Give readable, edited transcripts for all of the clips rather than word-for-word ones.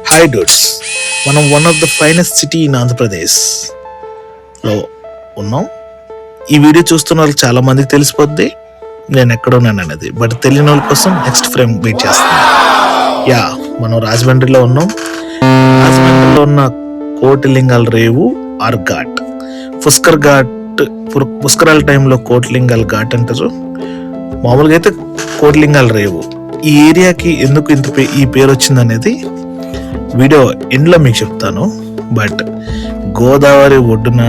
Hi dudes, మనం one of the finest city in ఆంధ్రప్రదేశ్లో ఉన్నాం. ఈ వీడియో చూస్తున్న వాళ్ళు చాలా మందికి తెలిసిపోద్ది నేను ఎక్కడున్నాను అనేది. బట్ తెలియని వాళ్ళ కోసం నెక్స్ట్ ఫ్రేమ్ వెయిట్ చేస్తున్నాను. మనం రాజమండ్రిలో ఉన్నాం. రాజమండ్రిలో ఉన్న కోటిలింగాల రేవు ఆర్ ఘాట్, పుష్కరాల టైంలో కోటిలింగాల ఘాట్ అంటారు. మామూలుగా అయితే కోటిలింగాల రేవు. ఈ ఏరియాకి ఎందుకు ఈ పేరు వచ్చింది అనేది వీడియో ఎండ్లో మీకు చెప్తాను. బట్ గోదావరి ఒడ్డున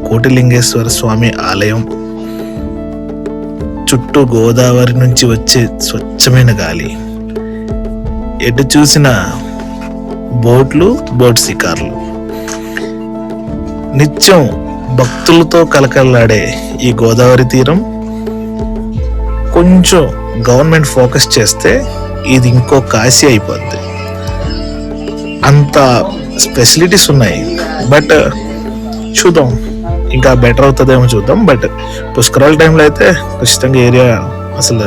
కోటిలింగేశ్వర స్వామి ఆలయం, చుట్టూ గోదావరి నుంచి వచ్చే స్వచ్ఛమైన గాలి, ఎటు చూసిన బోట్ షికార్లు, నిత్యం భక్తులతో కలకల్లాడే ఈ గోదావరి తీరం కొంచెం గవర్నమెంట్ ఫోకస్ చేస్తే ఇది ఇంకో కాశీ అయిపోద్ది. అంత ఫెసిలిటీస్ ఉన్నాయి. బట్ చూద్దాం, ఇంకా బెటర్ అవుతుందేమో చూద్దాం. బట్ పుష్కరాల టైంలో అయితే ఖచ్చితంగా ఏరియా అసలు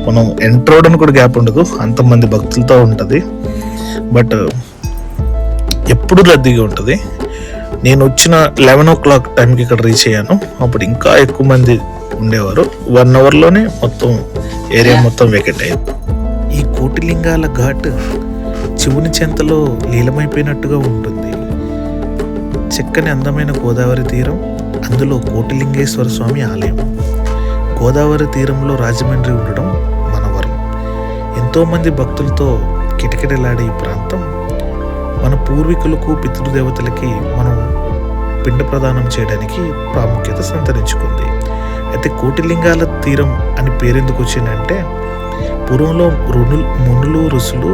మనం ఎంటర్ అవడానికి కూడా గ్యాప్ ఉండదు, అంతమంది భక్తులతో ఉంటుంది. బట్ ఎప్పుడు రద్దీగా ఉంటుంది. నేను వచ్చిన 11 o'clock టైంకి ఇక్కడ రీచ్ అయ్యాను. అప్పుడు ఇంకా ఎక్కువ మంది ఉండేవారు. 1 hourలోనే మొత్తం ఏరియా మొత్తం వేకెట్ అయ్యింది. ఈ కోటిలింగాల ఘాట్ శివుని చెంతలో లీలమైపోయినట్టుగా ఉంటుంది. చక్కని అందమైన గోదావరి తీరం, అందులో కోటిలింగేశ్వర స్వామి ఆలయం. గోదావరి తీరంలో రాజమండ్రి ఉండడం మన వరం. ఎంతోమంది భక్తులతో కిటకిటలాడే ఈ ప్రాంతం మన పూర్వీకులకు, పితృదేవతలకి మనం పిండ ప్రదానం చేయడానికి ప్రాముఖ్యత సంతరించుకుంది. అయితే కోటిలింగాల తీరం అని పేరెందుకు వచ్చిందంటే, పూర్వంలో మునులు ఋషులు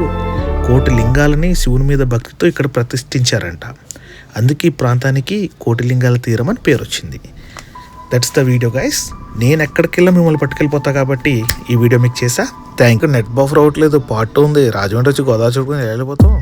కోటిలింగాలని శివుని మీద భక్తితో ఇక్కడ ప్రతిష్ఠించారంట. అందుకే ఈ ప్రాంతానికి కోటిలింగాల తీరం అని పేరు వచ్చింది. That's the video guys. నేను ఎక్కడికెళ్ళా మిమ్మల్ని పట్టుకెళ్ళిపోతా కాబట్టి ఈ వీడియో మీకు చేసా. Thank you. నెట్ బఫర్ అవ్వట్లేదు, పార్ట్ ఉంది. రాజమండ్రి వచ్చి గోదావరి చూడుకుని వెళ్ళిపోతాం.